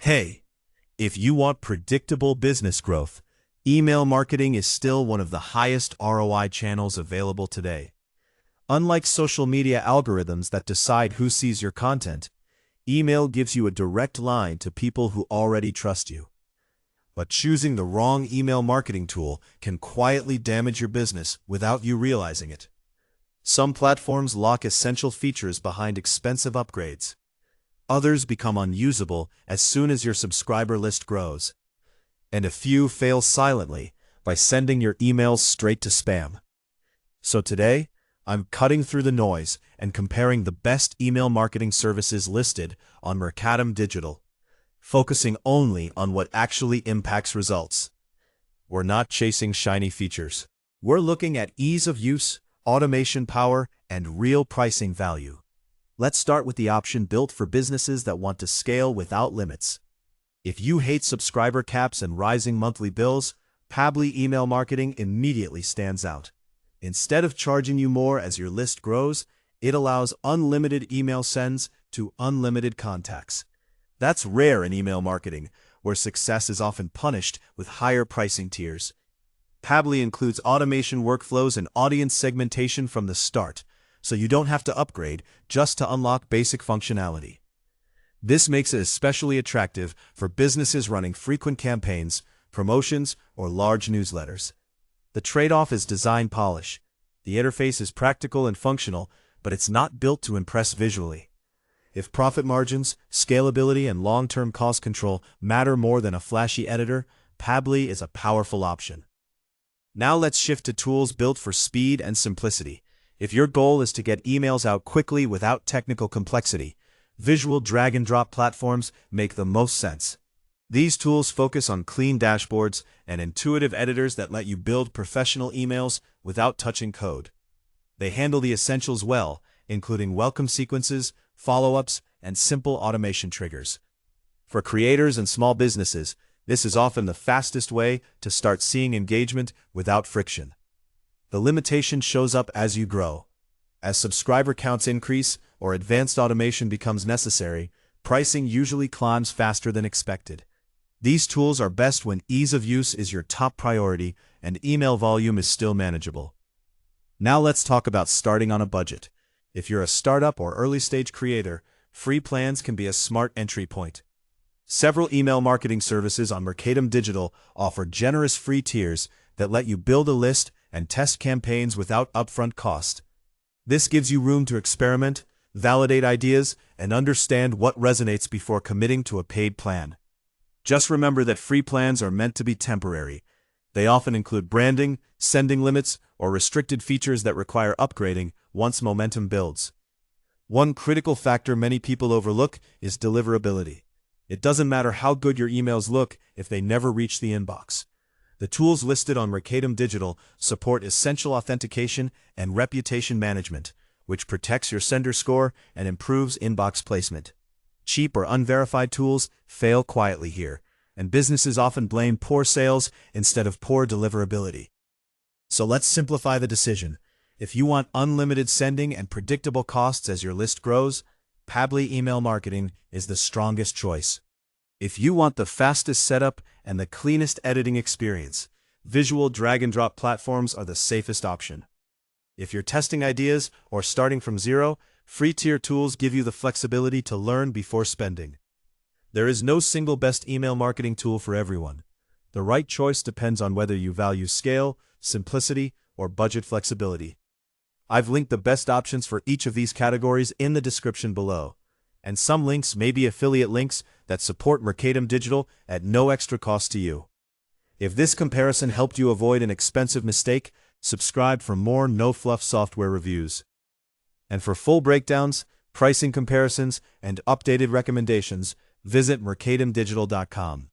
Hey, if you want predictable business growth, email marketing is still one of the highest ROI channels available today. Unlike social media algorithms that decide who sees your content, email gives you a direct line to people who already trust you. But choosing the wrong email marketing tool can quietly damage your business without you realizing it. Some platforms lock essential features behind expensive upgrades. Others become unusable as soon as your subscriber list grows. And a few fail silently by sending your emails straight to spam. So today, I'm cutting through the noise and comparing the best email marketing services listed on Mercatum Digital, focusing only on what actually impacts results. We're not chasing shiny features. We're looking at ease of use, automation power, and real pricing value. Let's start with the option built for businesses that want to scale without limits. If you hate subscriber caps and rising monthly bills, Pabbly email marketing immediately stands out. Instead of charging you more as your list grows, it allows unlimited email sends to unlimited contacts. That's rare in email marketing, where success is often punished with higher pricing tiers. Pabbly includes automation workflows and audience segmentation from the start, so you don't have to upgrade just to unlock basic functionality. This makes it especially attractive for businesses running frequent campaigns, promotions, or large newsletters. The trade-off is design polish. The interface is practical and functional, but it's not built to impress visually. If profit margins, scalability, and long-term cost control matter more than a flashy editor, Pabbly is a powerful option. Now let's shift to tools built for speed and simplicity. If your goal is to get emails out quickly without technical complexity, visual drag-and-drop platforms make the most sense. These tools focus on clean dashboards and intuitive editors that let you build professional emails without touching code. They handle the essentials well, including welcome sequences, follow-ups, and simple automation triggers. For creators and small businesses, this is often the fastest way to start seeing engagement without friction. The limitation shows up as you grow. As subscriber counts increase or advanced automation becomes necessary, pricing usually climbs faster than expected. These tools are best when ease of use is your top priority and email volume is still manageable. Now let's talk about starting on a budget. If you're a startup or early-stage creator, free plans can be a smart entry point. Several email marketing services on Mercatum Digital offer generous free tiers that let you build a list and test campaigns without upfront cost. This gives you room to experiment, validate ideas, and understand what resonates before committing to a paid plan. Just remember that free plans are meant to be temporary. They often include branding, sending limits, or restricted features that require upgrading once momentum builds. One critical factor many people overlook is deliverability. It doesn't matter how good your emails look if they never reach the inbox. The tools listed on Mercatum Digital support essential authentication and reputation management, which protects your sender score and improves inbox placement. Cheap or unverified tools fail quietly here, and businesses often blame poor sales instead of poor deliverability. So let's simplify the decision. If you want unlimited sending and predictable costs as your list grows, Pabbly email marketing is the strongest choice. If you want the fastest setup and the cleanest editing experience, visual drag-and-drop platforms are the safest option. If you're testing ideas or starting from zero, free tier tools give you the flexibility to learn before spending. There is no single best email marketing tool for everyone. The right choice depends on whether you value scale, simplicity, or budget flexibility. I've linked the best options for each of these categories in the description below, and some links may be affiliate links that support Mercatum Digital at no extra cost to you. If this comparison helped you avoid an expensive mistake, subscribe for more no-fluff software reviews. And for full breakdowns, pricing comparisons, and updated recommendations, visit mercatumdigital.com.